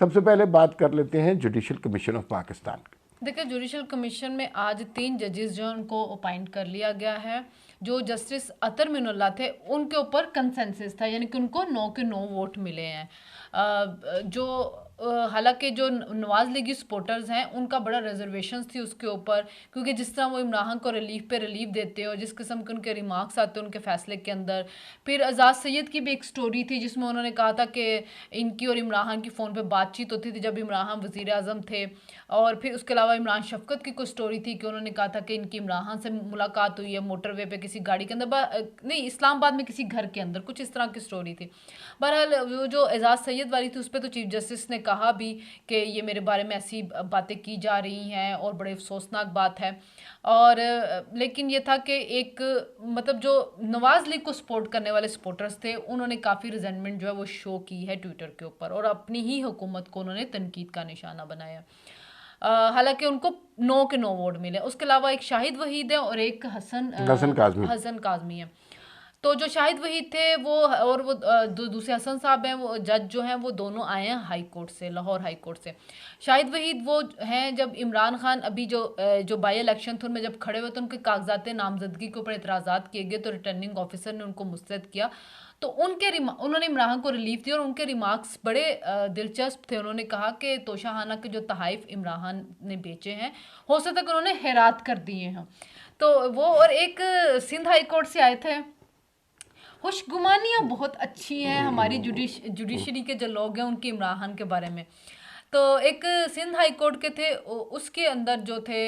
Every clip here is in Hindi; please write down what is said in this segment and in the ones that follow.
सबसे पहले बात कर लेते हैं जुडिशल कमीशन ऑफ पाकिस्तान की। देखिए, जुडिशल कमीशन में आज 3 जजेस जो उनको अपॉइंट कर लिया गया है। जो जस्टिस अतर मिनुल्लाह थे उनके ऊपर कंसेंसस था, यानी कि उनको 9 के 9 वोट मिले हैं। जो हालांकि जो नवाज लीगी सपोर्टर्स हैं उनका बड़ा रिजर्वेशंस थी उसके ऊपर, क्योंकि जिस तरह वो इमरान को रिलीफ पे रिलीफ देते हैं और जिस किस्म के उनके रिमार्क्स आते हैं उनके फैसले के अंदर। फिर आज़ाद सैयद की भी एक स्टोरी थी जिसमें उन्होंने कहा था कि इनकी और इमरान की फ़ोन पे बातचीत होती थी जब इमरान वज़ीर आज़म थे। और फिर उसके अलावा इमरान शफकत की कुछ स्टोरी थी कि उन्होंने कहा था कि इनकी इमरान से मुलाकात हुई है मोटरवे पे किसी गाड़ी के अंदर, नहीं इस्लामाबाद में किसी घर के अंदर, कुछ इस तरह की स्टोरी थी। बहरहाल वो जो एजाज सैयद वाली थी उस पर तो चीफ जस्टिस ने कहा भी कि ये मेरे बारे में ऐसी बातें की जा रही हैं और बड़े अफसोसनाक बात है। और लेकिन ये था कि एक मतलब जो नवाज लीग को सपोर्ट करने वाले सपोर्टर्स थे उन्होंने काफ़ी रिजेंटमेंट जो है वो शो की है ट्विटर के ऊपर और अपनी ही हुकूमत को उन्होंने तनकीद का निशाना बनाया। हालांकि उनको 9 के 9 वोट मिले। उसके अलावा एक शाहिद वहीद है और एक हसन काजमी है। तो जो शाहिद वहीद थे वो और वो दूसरे हसन साहब हैं, वो जज जो हैं वो दोनों आए हैं हाई कोर्ट से, लाहौर हाई कोर्ट से। शाहिद वहीद वो हैं जब इमरान खान अभी जो बाई इलेक्शन थे उनमें जब खड़े हुए तो उनके कागजात नामजदगी के ऊपर एतराज़ात किए गए तो रिटर्निंग ऑफिसर ने उनको मुस्तरद किया। तो उन्होंने इमरान को रिलीफ दी और उनके रिमार्क्स बड़े दिलचस्प थे। उन्होंने कहा कि तोशाहाना के जो तहाइफ इमरान ने बेचे हैं हो सकता है कि उन्होंने हैरात कर दिए हैं। तो वो और एक सिंध हाई कोर्ट से आए थे। खुशगुमानियाँ बहुत अच्छी हैं हमारी जुडिशरी के जो लोग हैं उनकी इमरान खान के बारे में। तो एक सिंध हाई कोर्ट के थे, उसके अंदर जो थे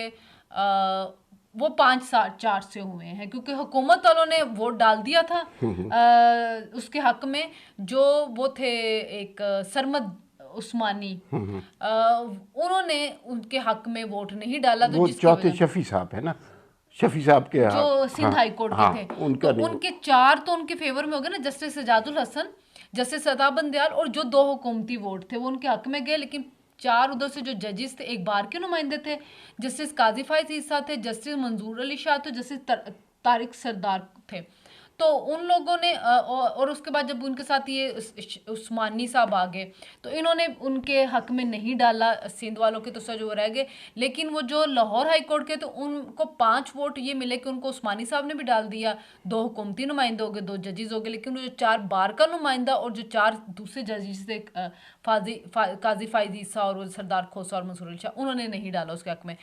वो 5-4 से हुए हैं क्योंकि हुकूमत वालों ने वोट डाल दिया था उसके हक में। जो वो थे एक सरमद उस्मानी, उन्होंने उनके हक में वोट नहीं डाला। तो वो जिसकी चौथे वजह शफी साहब है ना, शफी साहब के जो सिंध हाँ हाई कोर्ट हाँ के थे उनका तो नहीं। उनके 4 तो उनके फेवर में हो गए ना, जस्टिस सजादुल हसन, जस्टिस सदा बंदयाल और जो 2 हुकूमती वोट थे वो उनके हक में गए। लेकिन 4 उधर से जो जजेस थे एक बार के नुमाइंदे थे, जस्टिस काजी फाइज ईसा थे, जस्टिस मंजूर अली शाह थे, जस्टिस तारिक सरदार थे। तो उन लोगों ने और उसके बाद जब उनके साथ ये उस्मानी साहब आ गए तो इन्होंने उनके हक में नहीं डाला सिंध वालों के, तो सज वो रह गए। लेकिन वो जो लाहौर हाई कोर्ट के तो उनको 5 वोट ये मिले कि उनको उस्मानी साहब ने भी डाल दिया, 2 हुकूमती नुमाइंदे हो गए, 2 जजेस हो गए। लेकिन वो जो 4 बार का नुमाइंदा और जो 4 दूसरे जजेस थे काजी फाइज ईसा और सरदार खोसा और मंसूर अली शाह, उन्होंने नहीं डाला उसके हक में।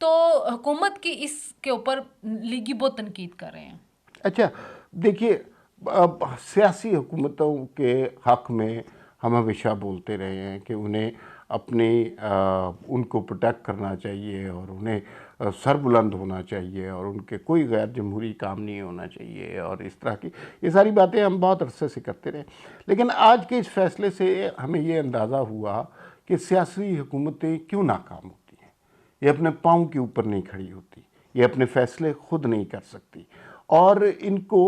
तो हुकूमत की इसके ऊपर लीगी बहुत तनकीद कर रहे हैं। अच्छा देखिए, अब सियासी हुकूमतों के हक में हम हमेशा बोलते रहे हैं कि उन्हें अपनी उनको प्रोटेक्ट करना चाहिए और उन्हें सरबुलंद होना चाहिए और उनके कोई गैर जमहूरी काम नहीं होना चाहिए और इस तरह की ये सारी बातें हम बहुत अरसे से करते रहे। लेकिन आज के इस फैसले से हमें ये अंदाज़ा हुआ कि सियासी हुकूमतें क्यों नाकाम होती हैं। ये अपने पाँव के ऊपर नहीं खड़ी होती, ये अपने फैसले खुद नहीं कर सकती और इनको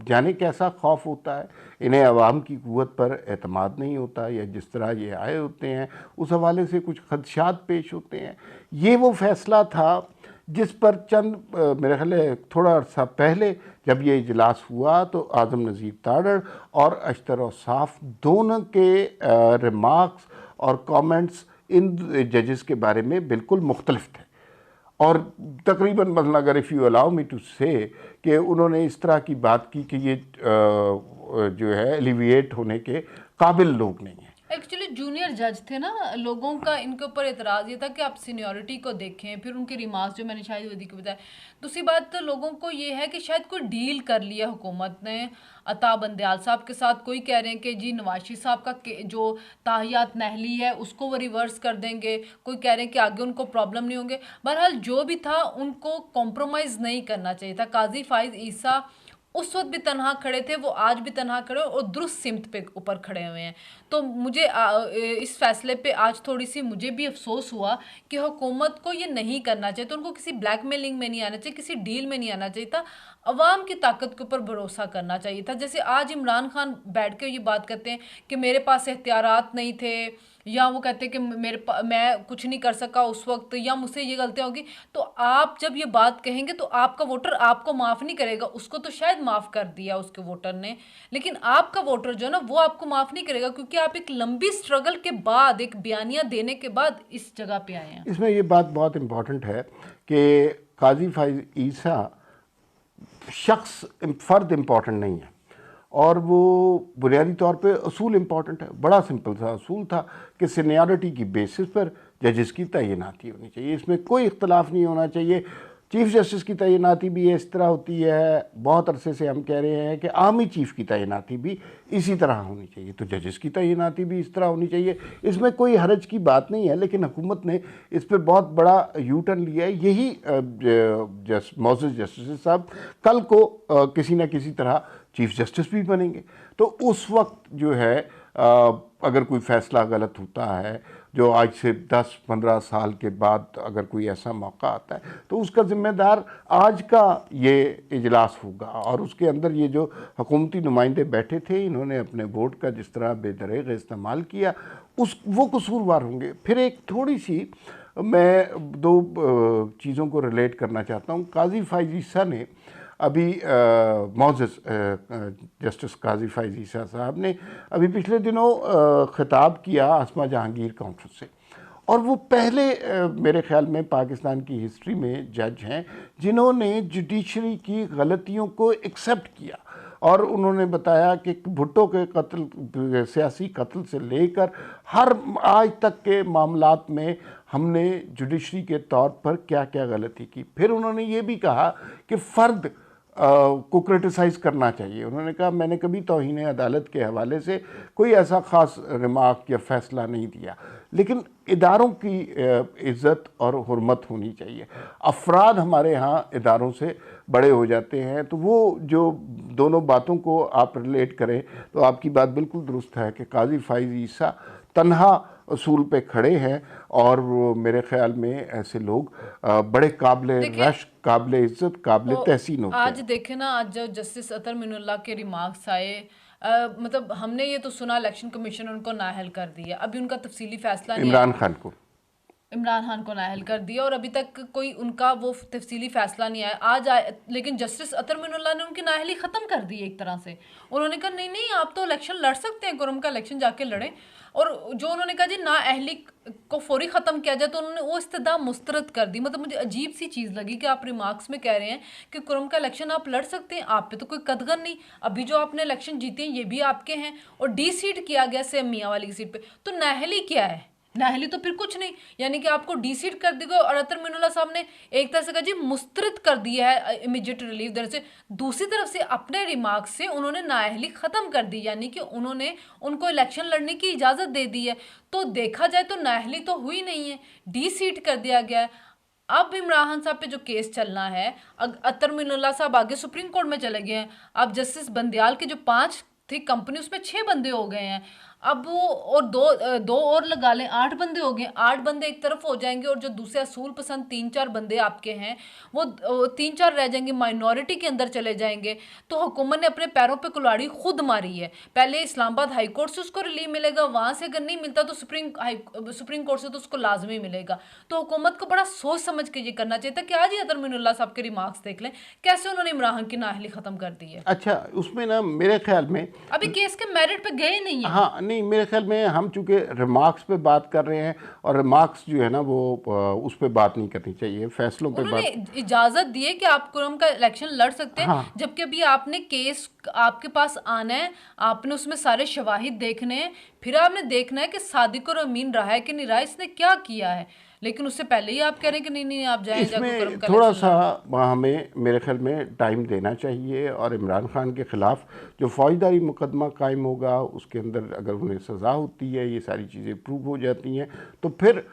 जाने कैसा खौफ होता है, इन्हें अवाम की क़ुव्वत पर एतमाद नहीं होता या जिस तरह ये आए होते हैं उस हवाले से कुछ खदशात पेश होते हैं। ये वो फ़ैसला था जिस पर चंद मेरे ख्याल है थोड़ा अर्सा पहले जब ये इजलास हुआ तो आज़म नज़ीर ताड़र और अशतर औसाफ दोनों के रिमार्क्स और कमेंट्स इन जजेस के बारे में बिल्कुल मुख्तलिफ थे और तकरीबन मतलब अगर if you allow me to say कि उन्होंने इस तरह की बात की कि ये जो है एलिविएट होने के काबिल लोग नहीं हैं। एक्चुअली जूनियर जज थे ना, लोगों का इनके ऊपर एतराज़ ये था कि आप सीनियरिटी को देखें। फिर उनके रिमार्क्स जो मैंने शाहिद वदी को बताया। दूसरी बात तो लोगों को ये है कि शायद कोई डील कर लिया हुकूमत ने अता बंदयाल साहब के साथ। कोई कह रहे हैं कि जी नवाशी साहब का जो ताहियात नहली है उसको वो रिवर्स कर देंगे, कोई कह रहे हैं कि आगे उनको प्रॉब्लम नहीं होंगे। बहरहाल जो भी था उनको कॉम्प्रोमाइज़ नहीं करना चाहिए था। काजी फाइज ईसा उस वक्त भी तनहा खड़े थे, वो आज भी तनहा खड़े और दुरुस्त सिमत पे ऊपर खड़े हुए हैं। तो मुझे इस फैसले पे आज थोड़ी सी मुझे भी अफसोस हुआ कि हुकूमत को ये नहीं करना चाहिए। तो उनको किसी ब्लैकमेलिंग में नहीं आना चाहिए, किसी डील में नहीं आना चाहिए था, अवाम की ताकत के ऊपर भरोसा करना चाहिए था। जैसे आज इमरान खान बैठ के ये बात करते हैं कि मेरे पास एहतियारात नहीं थे, या वो कहते हैं कि मैं कुछ नहीं कर सका उस वक्त, या मुझसे ये गलतियां होगी, तो आप जब ये बात कहेंगे तो आपका वोटर आपको माफ नहीं करेगा। उसको तो शायद माफ कर दिया उसके वोटर ने, लेकिन आपका वोटर जो है ना वो आपको माफ नहीं करेगा, क्योंकि आप एक लंबी स्ट्रगल के बाद, एक बयानिया देने के बाद इस जगह पे आए हैं। इसमें ये बात बहुत इम्पॉर्टेंट है कि काजी फैज़ ईसा शख्स फ़र्द इम्पॉर्टेंट नहीं है, और वो बुनियादी तौर पे असूल इम्पॉर्टेंट है। बड़ा सिंपल सा असूल था कि सीनियरिटी की बेसिस पर जजेस की तैनाती होनी चाहिए, इसमें कोई इख्तलाफ नहीं होना चाहिए। चीफ़ जस्टिस की तैनाती भी इस तरह होती है, बहुत अरसे से हम कह रहे हैं कि आर्मी चीफ़ की तैनाती भी इसी तरह होनी चाहिए, तो जजेस की तैनाती भी इस तरह होनी चाहिए। इसमें कोई हरज की बात नहीं है, लेकिन हुकूमत ने इस पर बहुत बड़ा यू टर्न लिया है। यही मोअज़्ज़ज़ जस्टिस साहब कल को किसी न किसी तरह चीफ़ जस्टिस भी बनेंगे, तो उस वक्त जो है अगर कोई फ़ैसला गलत होता है, जो आज से 10-15 साल के बाद अगर कोई ऐसा मौका आता है, तो उसका ज़िम्मेदार आज का ये इजलास होगा। और उसके अंदर ये जो हुकूमती नुमाइंदे बैठे थे, इन्होंने अपने वोट का जिस तरह बेदरेग इस्तेमाल किया, वो कसूरवार होंगे। फिर एक थोड़ी सी मैं दो चीज़ों को रिलेट करना चाहता हूँ। काजी फैज़ ईसा ने अभी मोअज़्ज़ज़ जस्टिस काजी फैज़ ईसा साहब ने अभी पिछले दिनों ख़िताब किया आसमा जहांगीर काउंसिल से, और वो पहले मेरे ख़्याल में पाकिस्तान की हिस्ट्री में जज हैं जिन्होंने जुडिशरी की गलतियों को एक्सेप्ट किया, और उन्होंने बताया कि भुट्टो के कत्ल, सियासी कत्ल से लेकर हर आज तक के मामलात में हमने जुडिशरी के तौर पर क्या क्या गलती की। फिर उन्होंने ये भी कहा कि फ़र्द को क्रिटिसाइज़ करना चाहिए। उन्होंने कहा मैंने कभी तौहीन अदालत के हवाले से कोई ऐसा ख़ास रिमार्क या फ़ैसला नहीं दिया, लेकिन इदारों की इज़्ज़त और हुर्मत होनी चाहिए। अफराद हमारे यहाँ इदारों से बड़े हो जाते हैं, तो वो जो दोनों बातों को आप रिलेट करें तो आपकी बात बिल्कुल दुरुस्त है कि काजी फैज़ ईसा तन्हा असूल पे खड़े हैं, और वो मेरे ख्याल में ऐसे लोग बड़े काबिल रश, काबिल इज़्ज़त, काबिल तहसीन होते हैं। आज देखे ना, आज जब जस्टिस अतर मिनुल्लाह के रिमार्क्स आए, मतलब हमने ये तो सुना इलेक्शन कमीशन उनको नाअहल कर दिया, अभी उनका तफसीली फैसला नहीं इमरान खान को नाअहल कर दिया, और अभी तक कोई उनका वो तफसीली फैसला नहीं आया। आज आए, लेकिन जस्टिस अतर मिनुल्लाह ने उनकी नाअहली ख़त्म कर दी एक तरह से। उन्होंने कहा नहीं नहीं, आप तो इलेक्शन लड़ सकते हैं, कुरम का इलेक्शन जाके लड़ें। और जो उन्होंने कहा जी नाअहली को फौरी ख़त्म किया जाए, तो उन्होंने वो इस्तदा मुस्तरद कर दी। मतलब मुझे अजीब सी चीज़ लगी कि आप रिमार्क्स में कह रहे हैं कि कुरम का इलेक्शन आप लड़ सकते हैं, आप पे तो कोई कदगन नहीं, अभी जो आपने इलेक्शन जीते हैं ये भी आपके हैं, और डी सीट किया गया सेम मियाँ वाली की सीट पे, तो नाअहली क्या है? नाअहली तो फिर कुछ नहीं, यानी कि आपको डी सीट कर दी गई, और अतर मिनुल्लाह साहब ने एक तरह से कहा जी मुस्तरद कर दिया है इमीडिएट रिलीफ देने से। दूसरी तरफ से अपने रिमार्क से उन्होंने नाअहली ख़त्म कर दी, यानी कि उन्होंने उनको इलेक्शन लड़ने की इजाज़त दे दी है। तो देखा जाए तो नाअहली तो हुई नहीं है, डी सीट कर दिया गया है। अब इमरान खान साहब पे जो केस चलना है, अतर मिनुल्लाह साहब आगे सुप्रीम कोर्ट में चले गए हैं। अब जस्टिस बंदियाल के जो 5 थी कंपनी, उसमें 6 बंदे हो गए हैं। अब वो और दो और लगा लें, 8 बंदे हो गए। 8 बंदे एक तरफ हो जाएंगे, और जो दूसरे असूल पसंद 3-4 बंदे आपके हैं वो 3-4 रह जाएंगे, माइनॉरिटी के अंदर चले जाएंगे। तो हुकूमत ने अपने पैरों पे कुल्हाड़ी खुद मारी है। पहले इस्लामाबाद हाई कोर्ट से उसको रिलीफ मिलेगा, वहाँ से अगर नहीं मिलता तो सुप्रीम कोर्ट से तो उसको लाजमी मिलेगा। तो हुकूमत को बड़ा सोच समझ के ये करना चाहिए था कि आज ही अतर मिनुल्लाह साहब के रिमार्क्स देख लें, कैसे उन्होंने इमरान खान की नाअहली ख़त्म कर दी है। अच्छा, उसमें ना मेरे ख्याल में अभी केस के मेरिट पे गए नहीं है। हाँ, नहीं, मेरे ख्याल में हम चूँकि रिमार्क्स पे बात कर रहे हैं, और रिमार्क्स जो है ना वो उस पे बात नहीं करनी चाहिए, फैसलों पे उन्होंने बात। इजाजत दी है कि आप कुरम का इलेक्शन लड़ सकते हैं, हाँ, जबकि अभी आपने केस आपके पास आना है, आपने उसमें सारे शवाहिद देखने हैं, फिर आपने देखना है कि सादिक और अमीन रहा है कि नहीं रहा, इसने क्या किया है। लेकिन उससे पहले ही आप कह रहे हैं कि नहीं नहीं आप जाएं, जाकर कुरम इसमें का थोड़ा इलेक्शन सा हमें मेरे ख्याल में टाइम देना चाहिए, और इमरान खान के ख़िलाफ़ जो फ़ौजदारी मुकदमा कायम होगा उसके अंदर अगर उन्हें सज़ा होती है, ये सारी चीज़ें प्रूव हो जाती हैं, तो फिर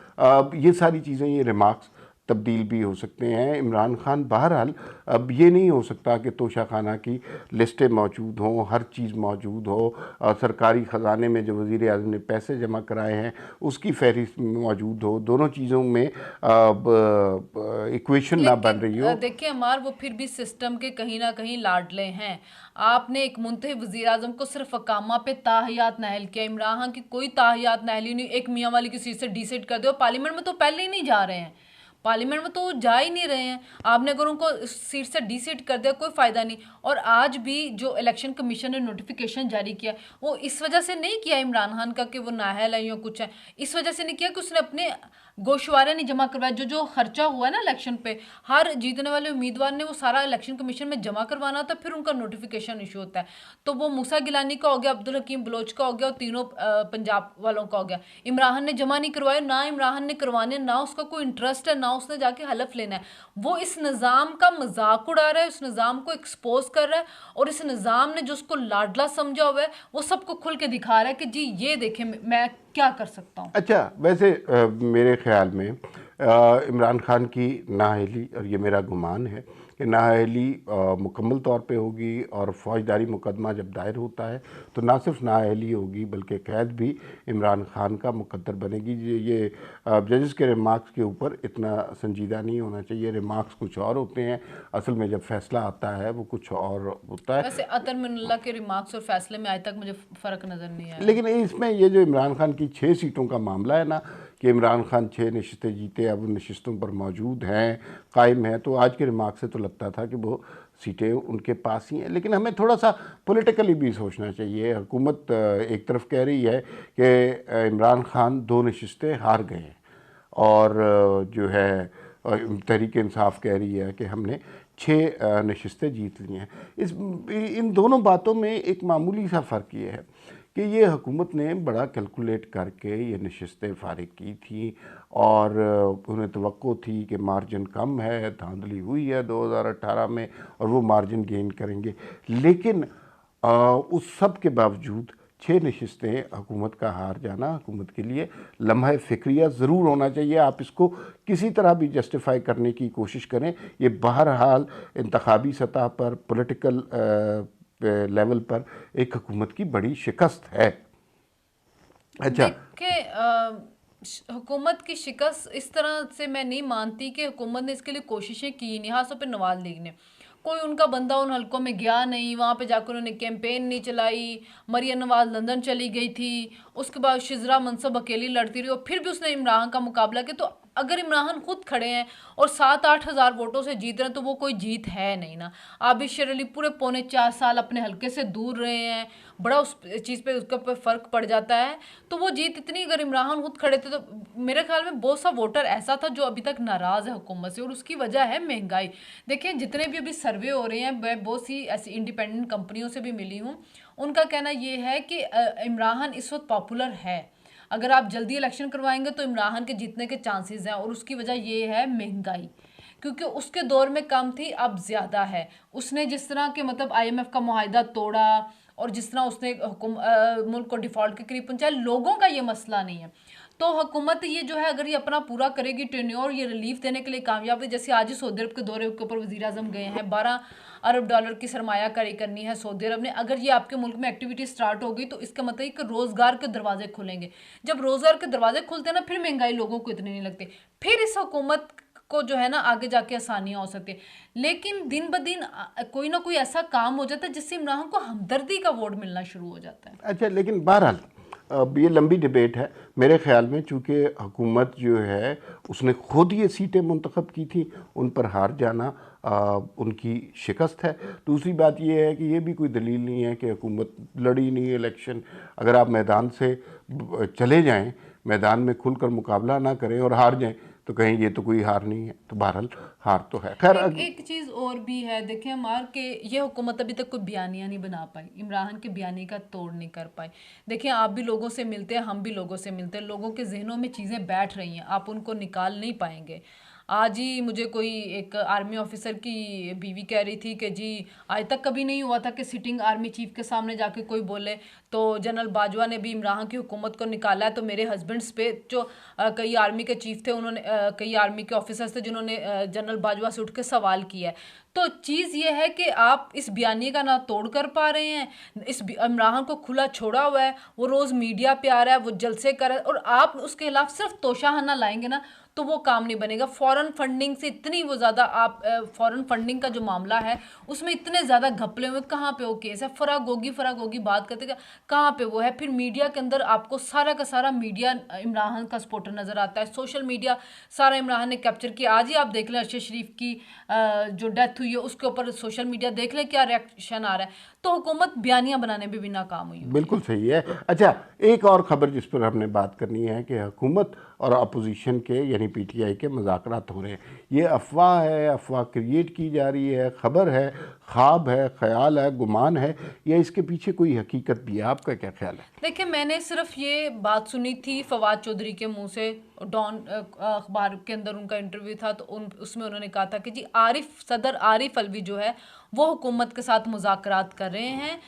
ये सारी चीज़ें, ये रिमार्क्स तब्दील भी हो सकते हैं। इमरान खान बहरहाल, अब ये नहीं हो सकता कि तोशा खाना की लिस्टें मौजूद हों, हर चीज़ मौजूद हो, और सरकारी ख़जाने में जो वज़ीर आज़म ने पैसे जमा कराए हैं उसकी फहरिस्त मौजूद हो, दोनों चीज़ों में इक्वेशन ना बन लेकिन रही हो। देखिए अमार, वो फिर भी सिस्टम के कहीं ना कहीं लाडले हैं। आपने एक मुंतखब वजीर आजम को सिर्फ अकामा पे ताहियात नाहल किया। इमरान खान की कोई ताहियात नाहली नहीं, एक मियाँ वाली की सीट से डिसेट कर दो। पार्लियामेंट में तो पहले ही नहीं जा रहे हैं, पार्लियामेंट में तो वो जा ही नहीं रहे हैं। आपने अगर उनको सीट से डिसीट कर दिया, कोई फायदा नहीं। और आज भी जो इलेक्शन कमीशन ने नोटिफिकेशन जारी किया, वो इस वजह से नहीं किया इमरान खान का कि वो नाहल है या कुछ है, इस वजह से नहीं किया कि उसने अपने गोशवारे नहीं जमा करवाया। जो जो खर्चा हुआ है ना इलेक्शन पे, हर जीतने वाले उम्मीदवार ने वो सारा इलेक्शन कमीशन में जमा करवाना होता है, फिर उनका नोटिफिकेशन इशू होता है। तो वो मूसा गिलानी का हो गया, अब्दुल हकीम बलोच का हो गया, और तीनों पंजाब वालों का हो गया। इमरान खान ने जमा नहीं करवाया, ना इमरान खान ने करवाने, ना उसका कोई इंटरेस्ट है, ना उसने जाके हलफ लेना है। वो इस निज़ाम का मजाक उड़ा रहा है, उस निज़ाम को एक्सपोज कर रहा है, और इस निज़ाम ने जो उसको लाडला समझा हुआ है वो सबको खुल के दिखा रहा है कि जी ये देखें मैं क्या कर सकता हूँ। अच्छा, वैसे मेरे ख्याल में इमरान खान की नाअहली, और ये मेरा गुमान है कि नाअहली मुकम्मल तौर पे होगी, और फ़ौजदारी मुकदमा जब दायर होता है तो ना सिर्फ नाअहली होगी बल्कि कैद भी इमरान खान का मुकद्दर बनेगी। ये जजेस के रिमार्क्स के ऊपर इतना संजीदा नहीं होना चाहिए। रिमार्क्स कुछ और होते हैं, असल में जब फैसला आता है वो कुछ और होता है। वैसे अतर मिनुल्लाह के रिमार्क्स और फैसले में आज तक मुझे फ़र्क नज़र नहीं आया। लेकिन इसमें ये जो इमरान खान की 6 सीटों का मामला है ना, कि इमरान खान 6 नशिस्तें जीते, अब उन नशिस्तों पर मौजूद हैं, कायम हैं, तो आज के रिमार्क से तो लगता था कि वो सीटें उनके पास ही हैं। लेकिन हमें थोड़ा सा पॉलिटिकली भी सोचना चाहिए। हुकूमत एक तरफ कह रही है कि इमरान खान 2 नशिस्तें हार गए हैं, और जो है तहरीक इंसाफ कह रही है कि हमने 6 नशिस्तें जीत ली हैं। इन दोनों बातों में एक मामूली सा फ़र्क ये है कि ये हुकूमत ने बड़ा कैलकुलेट करके ये नशिस्तें फारिग की थी, और उन्हें तवक्को थी कि मार्जिन कम है, धांधली हुई है 2018 में, और वो मार्जिन गेन करेंगे। लेकिन उस सब के बावजूद 6 नशिस्तें हुकूमत का हार जाना हुकूमत के लिए लम्हा फ़िक्रिया ज़रूर होना चाहिए। आप इसको किसी तरह भी जस्टिफाई करने की कोशिश करें, ये बहरहाल इंतखाबी सतह पर, पॉलिटिकल लेवल पर एक हुकूमत की बड़ी शिकस्त है। अच्छा, देखिए हुकूमत की शिकस्त इस तरह से मैं नहीं मानती कि हुकूमत ने इसके लिए कोशिशें की नहीं। खासतौर पे नवाज लीग ने, कोई उनका बंदा उन हलकों में गया नहीं, वहाँ पे जाकर उन्होंने कैंपेन नहीं चलाई। मरियम नवाज लंदन चली गई थी, उसके बाद शिजरा मनसब अकेली लड़ती रही, और फिर भी उसने इमरान का मुकाबला किया। तो अगर इमरान खान खुद खड़े हैं और 7-8 हज़ार वोटों से जीत रहे हैं, तो वो कोई जीत है नहीं ना। आबिद शेर अली पूरे 3.25 साल अपने हलके से दूर रहे हैं, बड़ा उस चीज़ पे उसके ऊपर फ़र्क पड़ जाता है। तो वो जीत इतनी, अगर इमरान खान खुद खड़े थे तो मेरे ख्याल में बहुत सा वोटर ऐसा था जो अभी तक नाराज़ है हुकूमत से, और उसकी वजह है महंगाई। देखिए जितने भी अभी सर्वे हो रहे हैं, मैं बहुत सी ऐसी इंडिपेंडेंट कंपनियों से भी मिली हूँ, उनका कहना ये है कि इमरान खान इस वक्त पॉपुलर है। अगर आप जल्दी इलेक्शन करवाएंगे तो इमरान खान के जीतने के चांसेस हैं, और उसकी वजह ये है महंगाई, क्योंकि उसके दौर में कम थी, अब ज़्यादा है। उसने जिस तरह के मतलब IMF का मुआहिदा तोड़ा, और जिस तरह उसने मुल्क को डिफ़ॉल्ट के करीब पहुंचाया, लोगों का ये मसला नहीं है। तो हुकूमत ये जो है, अगर ये अपना पूरा करेगी टेन्योर, ये रिलीफ देने के लिए कामयाब है। जैसे आज ही सऊदी अरब के दौरे के ऊपर वज़ीर आज़म गए हैं, 12 अरब डॉलर की सरमायाकारी करनी है सऊदी अरब ने। अगर ये आपके मुल्क में एक्टिविटी स्टार्ट होगी तो इसका मतलब कि रोज़गार के दरवाजे खुलेंगे। जब रोज़गार के दरवाजे खुलते हैं ना, फिर महंगाई लोगों को इतनी नहीं लगती, फिर इस हुकूमत को जो है ना आगे जाके आसानियाँ हो सकती है। लेकिन दिन ब दिन कोई ना कोई ऐसा काम हो जाता है जिससे इमरान को हमदर्दी का वोट मिलना शुरू हो जाता है। अच्छा, लेकिन बहरहाल अब ये लंबी डिबेट है मेरे ख़्याल में, चूँकि हुकूमत जो है उसने खुद ये सीटें मुंतखब की थी, उन पर हार जाना उनकी शिकस्त है। दूसरी बात ये है कि ये भी कोई दलील नहीं है कि हुकूमत लड़ी नहीं इलेक्शन। अगर आप मैदान से चले जाएं, मैदान में खुलकर मुकाबला ना करें और हार जाएं, तो कहीं ये तो कोई हार नहीं है। तो बहरहाल हार तो है। खैर, एक चीज़ और भी है, देखिए हमार के ये हुकूमत अभी तक कोई बयानिया नहीं बना पाई, इमरान खान के बयानी का तोड़ नहीं कर पाई। देखिए आप भी लोगों से मिलते हैं, हम भी लोगों से मिलते हैं, लोगों के जहनों में चीज़ें बैठ रही हैं, आप उनको निकाल नहीं पाएंगे। आज ही मुझे कोई एक आर्मी ऑफिसर की बीवी कह रही थी कि जी आज तक कभी नहीं हुआ था कि सिटिंग आर्मी चीफ के सामने जाके कोई बोले, तो जनरल बाजवा ने भी इमरान की हुकूमत को निकाला है। तो मेरे हस्बैंड्स पे जो कई आर्मी के चीफ थे, उन्होंने कई आर्मी के ऑफिसर्स थे जिन्होंने जनरल बाजवा से उठ के सवाल किया है। तो चीज़ ये है कि आप इस बयानी का ना तोड़ कर पा रहे हैं, इमरान को खुला छोड़ा हुआ है, वो रोज़ मीडिया पे आ रहा है, वो जलसे कर रहा है, और आप उसके खिलाफ सिर्फ तोशाखाना लाएंगे ना तो वो काम नहीं बनेगा। फॉरेन फंडिंग से इतनी वो ज़्यादा आप फॉरेन फंडिंग का जो मामला है उसमें इतने ज़्यादा घपले हुए, कहाँ पे वो केस है, फरागोगी बात करते कहाँ पे वो है। फिर मीडिया के अंदर आपको सारा का सारा मीडिया इमरान का सपोर्टर नज़र आता है, सोशल मीडिया सारा इमरान ने कैप्चर किया। आज ही आप देख लें अरशद शरीफ की जो डेथ हुई है उसके ऊपर सोशल मीडिया देख लें क्या रिएक्शन आ रहा है। तो हुकूमत बयानियाँ बनाने में भी नाकाम हुई। बिल्कुल सही है। अच्छा, एक और ख़बर जिस पर हमने बात करनी है कि हुकूमत और अपोजिशन के यानी पीटीआई के मुज़ाकरात हो रहे हैं। ये अफवाह है, अफवाह क्रिएट की जा रही है, ख़बर है, ख्वाब है, ख्याल है, गुमान है, या इसके पीछे कोई हकीकत भी है? आपका क्या ख्याल है? देखिए, मैंने सिर्फ ये बात सुनी थी फवाद चौधरी के मुंह से, डॉन अखबार के अंदर उनका इंटरव्यू था, तो उसमें उन्होंने कहा था कि जी सदर आरिफ अलवी जो है वो हुकूमत के साथ मुज़ाकरात कर रहे हैं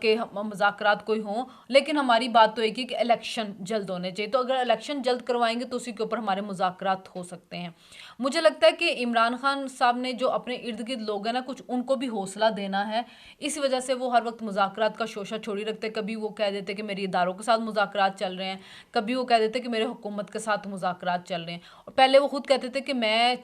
कि मुज़ाकरात कोई हों, लेकिन हमारी बात तो एक ही कि इलेक्शन जल्द होने चाहिए। तो अगर इलेक्शन जल्द करवाएंगे तो उसी के ऊपर हमारे मुज़ाकरात हो सकते हैं। मुझे लगता है कि इमरान खान साहब ने जो अपने इर्द गिर्द लोग हैं ना, कुछ उनको भी हौसला देना है। इसी वजह से वो हर वक्त मुज़ाकरात का शोशा छोड़ी रखते। कभी वो कह देते कि मेरे इदारों के साथ मुज़ाकरात चल रहे हैं, कभी वो कह देते कि मेरे हुकूमत के साथ मुज़ाकरात चल रहे हैं। और पहले वो खुद कहते थे कि मैं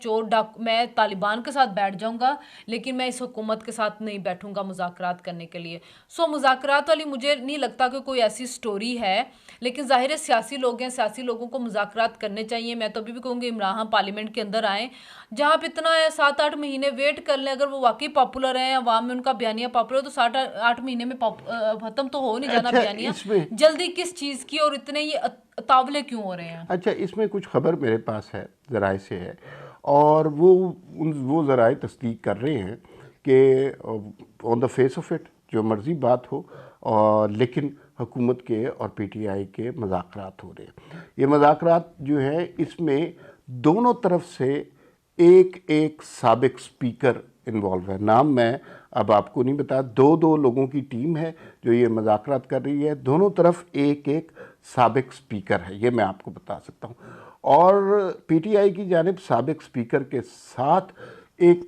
तालिबान के साथ बैठ जाऊँगा, लेकिन मैं इस हुकूमत के साथ नहीं बैठूंगा मुज़ाकरात करने के लिए। सो मुज़ाकरात वाली मुझे नहीं लगता कि कोई ऐसी स्टोरी है, लेकिन ज़ाहिर है सियासी लोग हैं, सियासी लोगों को मुज़ाकरात करने चाहिए। मैं तो अभी भी कहूँगी इमरान पार्लियामेंट के अंदर आएँ, जहाँ पे इतना है 7-8 महीने वेट कर लें। अगर वो वाकई पॉपुलर हैं, अवाम में उनका बयानिया पॉपुलर है, तो 7-8 महीने में ख़त्म तो हो नहीं जाना अच्छा, बयानिया। इसमें जल्दी किस चीज़ की और इतने ये तावले क्यों हो रहे हैं? अच्छा, इसमें कुछ खबर मेरे पास है, ज़राए से है, और वो ज़राए तस्दीक कर रहे हैं कि on the face of it जो मर्ज़ी बात हो, और लेकिन हुकूमत के और पीटीआई के मुज़ाकरात हो रहे हैं। ये मुज़ाकरात जो है इसमें दोनों तरफ से एक एक साबिक स्पीकर इन्वॉल्व है। नाम मैं अब आपको नहीं बता, दो लोगों की टीम है जो ये मुज़ाकरात कर रही है। दोनों तरफ एक एक साबिक स्पीकर है, ये मैं आपको बता सकता हूँ। और पीटीआई की जानिब साबिक स्पीकर के साथ एक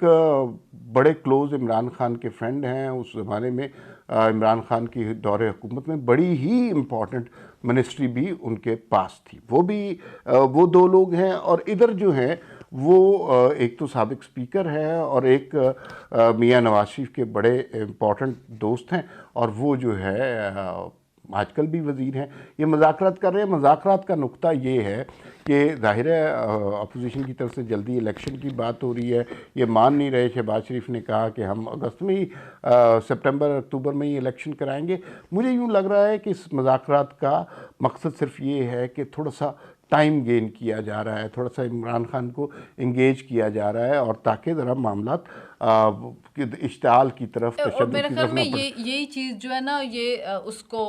बड़े क्लोज इमरान खान के फ्रेंड हैं। उस ज़माने में इमरान खान की दौरे हुकूमत में बड़ी ही इम्पॉर्टेंट मिनिस्ट्री भी उनके पास थी। वो दो लोग हैं। और इधर जो हैं वो एक तो साबिक स्पीकर है और एक मियां नवाज शरीफ के बड़े इम्पॉर्टेंट दोस्त हैं, और वो जो है आजकल भी वज़ीर हैं। ये मुज़ाकरात कर रहे हैं। मुज़ाकरात का नुक्ता ये है कि ज़ाहिर है अपोजिशन की तरफ से जल्दी इलेक्शन की बात हो रही है। ये मान नहीं रहे। शहबाज शरीफ ने कहा कि हम अगस्त में ही सितंबर अक्टूबर में ही इलेक्शन कराएंगे। मुझे यूँ लग रहा है कि इस मुज़ाकरात का मकसद सिर्फ ये है कि थोड़ा सा टाइम गेन किया जा रहा है, थोड़ा सा इमरान खान को इंगेज किया जा रहा है, और ताकि ज़रा मामलात इश्तिआल की तरफ, और तशद्दुद मेरे की ख्याल तरफ में ना पड़े। यही चीज़ जो है ना, ये उसको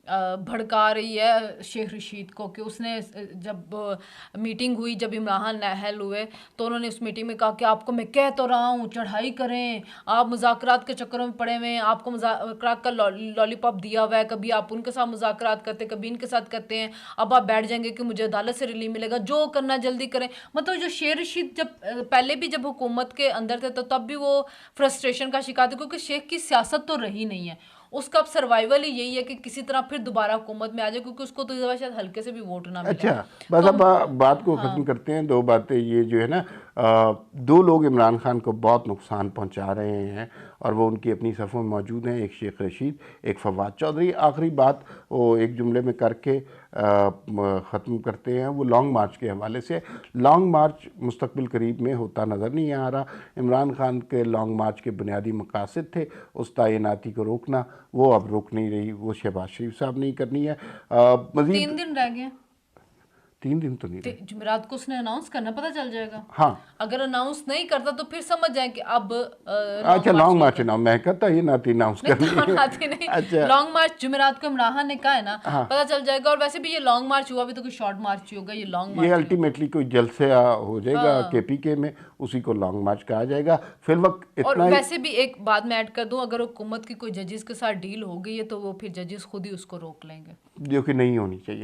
भड़का रही है शेख रशीद को, कि उसने जब मीटिंग हुई, जब इमरान नाहल हुए, तो उन्होंने उस मीटिंग में कहा कि आपको मैं कह तो रहा हूँ चढ़ाई करें, आप मुज़ाकरात के चक्करों में पड़े हुए हैं, आपको मुज़ाकरात का लॉलीपॉप दिया हुआ है, कभी आप उनके साथ मुज़ाकरात करते, कभी इनके साथ करते हैं, अब आप बैठ जाएंगे कि मुझे अदालत से रिलीफ मिलेगा, जो करना जल्दी करें। मतलब जो शेख रशीद जब पहले भी जब हुकूमत के अंदर थे तो तब भी वो फ्रस्ट्रेशन का शिकार थे, क्योंकि शेख की सियासत तो रही नहीं है। उसका अब सर्वाइवल ही यही है कि किसी तरह फिर दोबारा हुकूमत में आ जाए, क्योंकि उसको तो इस दफा शायद हल्के से भी वोट ना मिले। अच्छा, बस तो अब बात को ख़त्म करते हैं। दो बातें ये जो है ना, दो लोग इमरान खान को बहुत नुकसान पहुंचा रहे हैं, और वो उनकी अपनी सफ़ों में मौजूद हैं। एक शेख रशीद, एक फवाद चौधरी। आखिरी बात वो एक जुमले में करके ख़त्म करते हैं। वो लॉन्ग मार्च के हवाले से, लॉन्ग मार्च मुस्तकबिल करीब में होता नज़र नहीं आ रहा। इमरान खान के लॉन्ग मार्च के बुनियादी मकासद थे उस तैनाती को रोकना, वो अब रोक नहीं रही, वो शहबाज शरीफ साहब नहीं करनी है। मज़ीद 3 दिन रह गए। 3 दिन तो नहीं रहे। जुमेरात को उसने अनाउंस करना, पता चल जाएगा। हाँ, अगर अनाउंस नहीं करता तो फिर समझ जाए कि अब अच्छा लॉन्ग मार्च ना, मैं कहता ये नाती अनाउंस करनी आती नहीं। अच्छा लॉन्ग मार्च जुमेरात को इमरान ने कहा है ना, पता चल जाएगा। और वैसे भी ये लॉन्ग मार्च हुआ भी तो कोई शॉर्ट मार्च ही होगा, ये लॉन्ग ये मार्च अल्टीमेटली कोई जलसा हो जाएगा केपीके में, उसी को लॉन्ग मार्च कहा जाएगा। फिर वक्त और इतना ही, वैसे भी एक बात मैं ऐड कर दूं, अगर हुकूमत की कोई जजेस के साथ डील हो गई है तो वो फिर जजेस खुद ही उसको रोक लेंगे, जो कि नहीं होनी चाहिए।